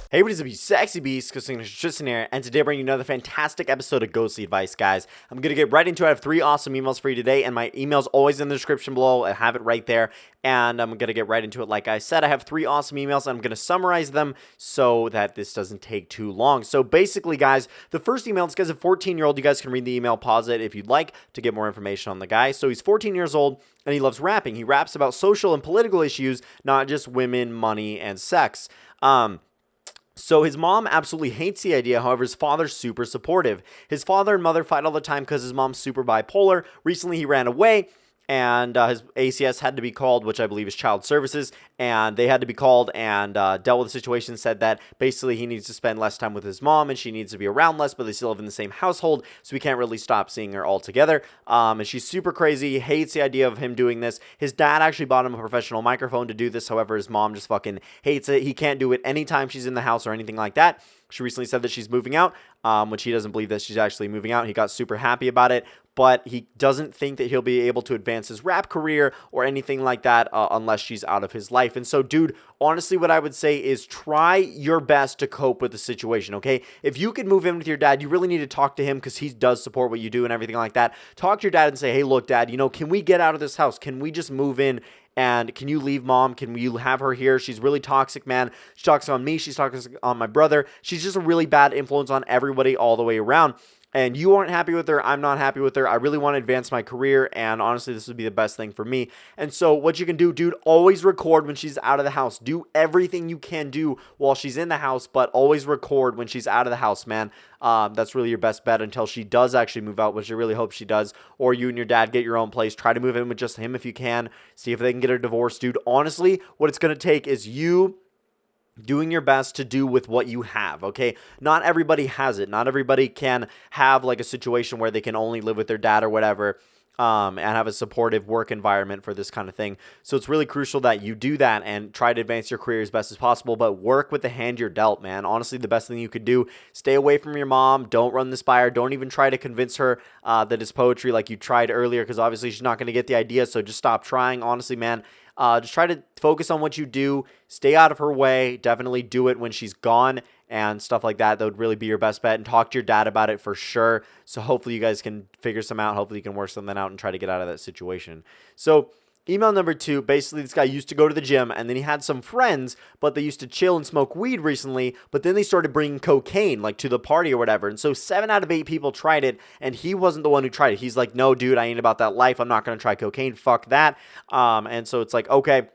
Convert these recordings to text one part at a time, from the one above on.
Hey, what is up, you sexy beasts? GhostSickness Tristan here, and today I bring you another fantastic episode of Ghostly Advice, guys. I'm going to get right into it. I have 3 awesome emails for you today, and my email's always in the description below. I have it right there, and I'm going to get right into it. Like I said, I have 3 awesome emails, and I'm going to summarize them so that this doesn't take too long. So basically, guys, the first email, this guy's a 14-year-old. You guys can read the email, pause it if you'd like to get more information on the guy. So he's 14 years old, and he loves rapping. He raps about social and political issues, not just women, money, and sex. So his mom absolutely hates the idea. However, his father's super supportive. His father and mother fight all the time because his mom's super bipolar. Recently, he ran away, and his ACS had to be called, which I believe is child services, and they had to be called and dealt with the situation, said that basically he needs to spend less time with his mom and she needs to be around less, but they still live in the same household, so we can't really stop seeing her altogether. And she's super crazy. He hates the idea of him doing this. His dad actually bought him a professional microphone to do this. However, his mom just fucking hates it. He can't do it anytime she's in the house or anything like that. She recently said that she's moving out, which he doesn't believe that she's actually moving out. He got super happy about it, but he doesn't think that he'll be able to advance his rap career or anything like that unless she's out of his life. And so, dude, honestly, what I would say is try your best to cope with the situation, okay? If you can move in with your dad, you really need to talk to him because he does support what you do and everything like that. Talk to your dad and say, hey, look, dad, can we get out of this house? Can we just move in? And can you leave mom? Can we have her here? She's really toxic, man. She talks on me. She's toxic on my brother. She's just a really bad influence on everybody all the way around. And you aren't happy with her. I'm not happy with her. I really want to advance my career. And honestly, this would be the best thing for me. And so what you can do, dude, always record when she's out of the house. Do everything you can do while she's in the house, but always record when she's out of the house, man. That's really your best bet until she does actually move out, which I really hope she does. Or you and your dad get your own place. Try to move in with just him if you can. See if they can get a divorce, dude. Honestly, what it's going to take is you doing your best to do with what you have, okay? Not everybody has it. Not everybody can have like a situation where they can only live with their dad or whatever, and have a supportive work environment for this kind of thing. So it's really crucial that you do that and try to advance your career as best as possible, but work with the hand you're dealt, man. Honestly, the best thing you could do, stay away from your mom. Don't run this by her. Don't even try to convince her that it's poetry like you tried earlier, because obviously she's not going to get the idea, so just stop trying. Honestly, man, just try to focus on what you do. Stay out of her way. Definitely do it when she's gone and stuff like that. That would really be your best bet. And talk to your dad about it for sure. So hopefully you guys can figure some out. Hopefully you can work something out and try to get out of that situation. So email number 2, basically this guy used to go to the gym and then he had some friends, but they used to chill and smoke weed recently, but then they started bringing cocaine like to the party or whatever. And so 7 out of 8 people tried it and he wasn't the one who tried it. He's like, no, dude, I ain't about that life. I'm not going to try cocaine. Fuck that. And so it's like, okay.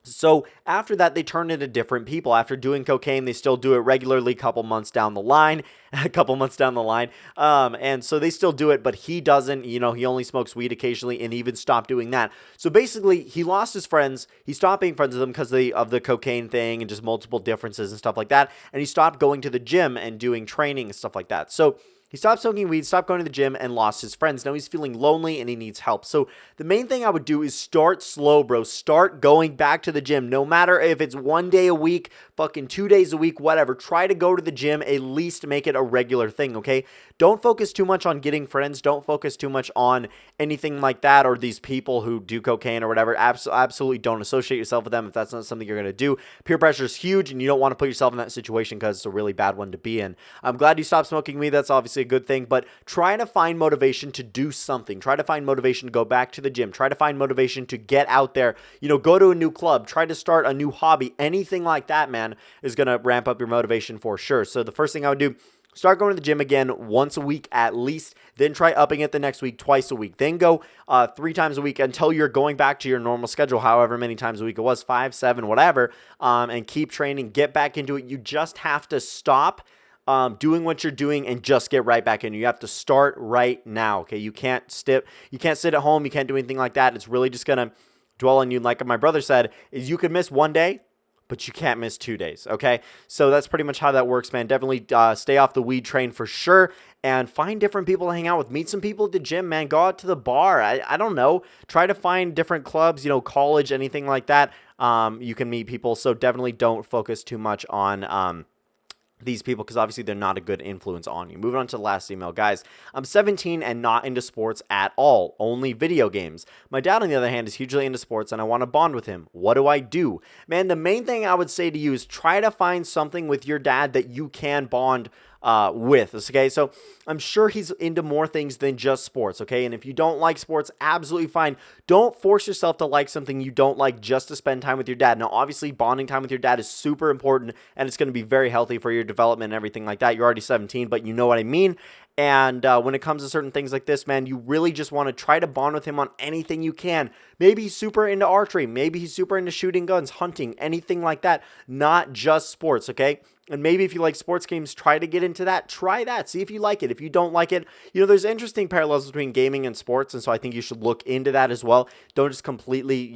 So after that, they turned into different people. After doing cocaine, they still do it regularly a couple months down the line. And so they still do it, but he doesn't. He only smokes weed occasionally and even stopped doing that. So basically, he lost his friends. He stopped being friends with them because of the cocaine thing and just multiple differences and stuff like that. And he stopped going to the gym and doing training and stuff like that. So he stopped smoking weed, stopped going to the gym, and lost his friends. Now he's feeling lonely and he needs help. So the main thing I would do is start slow, bro. Start going back to the gym. No matter if it's 1 day a week, fucking 2 days a week, whatever. Try to go to the gym. At least make it a regular thing, okay? Don't focus too much on getting friends. Don't focus too much on anything like that or these people who do cocaine or whatever. Absolutely don't associate yourself with them if that's not something you're going to do. Peer pressure is huge and you don't want to put yourself in that situation because it's a really bad one to be in. I'm glad you stopped smoking weed. That's obviously a good thing, but try to find motivation to do something. Try to find motivation to go back to the gym. Try to find motivation to get out there, go to a new club, try to start a new hobby. Anything like that, man, is going to ramp up your motivation for sure. So the first thing I would do, start going to the gym again once a week at least, then try upping it the next week twice a week, then go 3 times a week until you're going back to your normal schedule, however many times a week it was, 5, 7, whatever, and keep training, get back into it. You just have to stop doing what you're doing and just get right back in. You have to start right now, okay? You can't sit at home, you can't do anything like that. It's really just going to dwell on you. Like my brother said, is you can miss 1 day, but you can't miss 2 days, okay? So that's pretty much how that works, man. Definitely stay off the weed train for sure and find different people to hang out with. Meet some people at the gym, man. Go out to the bar. I don't know. Try to find different clubs, college, anything like that. You can meet people. So definitely don't focus too much on these people, because obviously they're not a good influence on you. Moving on to the last email, guys. I'm 17 and not into sports at all, only video games. My dad, on the other hand, is hugely into sports and I want to bond with him. What do I do? Man, the main thing I would say to you is try to find something with your dad that you can bond with. Okay, so I'm sure he's into more things than just sports. Okay, and if you don't like sports, absolutely fine. Don't force yourself to like something you don't like just to spend time with your dad. Now, obviously, bonding time with your dad is super important and it's going to be very healthy for your development and everything like that. You're already 17, but you know what I mean. And when it comes to certain things like this, man, you really just want to try to bond with him on anything you can. Maybe he's super into archery. Maybe he's super into shooting guns, hunting, anything like that. Not just sports, okay? And maybe if you like sports games, try to get into that. Try that. See if you like it. If you don't like it, there's interesting parallels between gaming and sports. And so I think you should look into that as well. Don't just completely,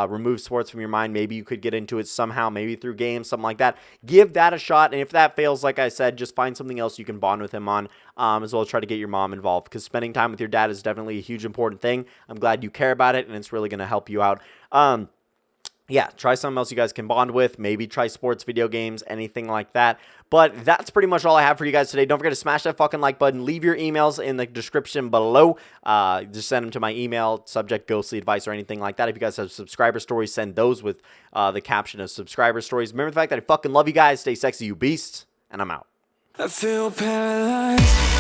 remove sports from your mind. Maybe you could get into it somehow, maybe through games, something like that. Give that a shot. And if that fails, like I said, just find something else you can bond with him on, as well as try to get your mom involved, because spending time with your dad is definitely a huge important thing. I'm glad you care about it, and it's really going to help you out. Yeah, try something else you guys can bond with. Maybe try sports, video games, anything like that. But that's pretty much all I have for you guys today. Don't forget to smash that fucking like button. Leave your emails in the description below. Just send them to my email, subject ghostly advice or anything like that. If you guys have subscriber stories, send those with the caption of subscriber stories. Remember the fact that I fucking love you guys. Stay sexy, you beasts. And I'm out. I feel paralyzed.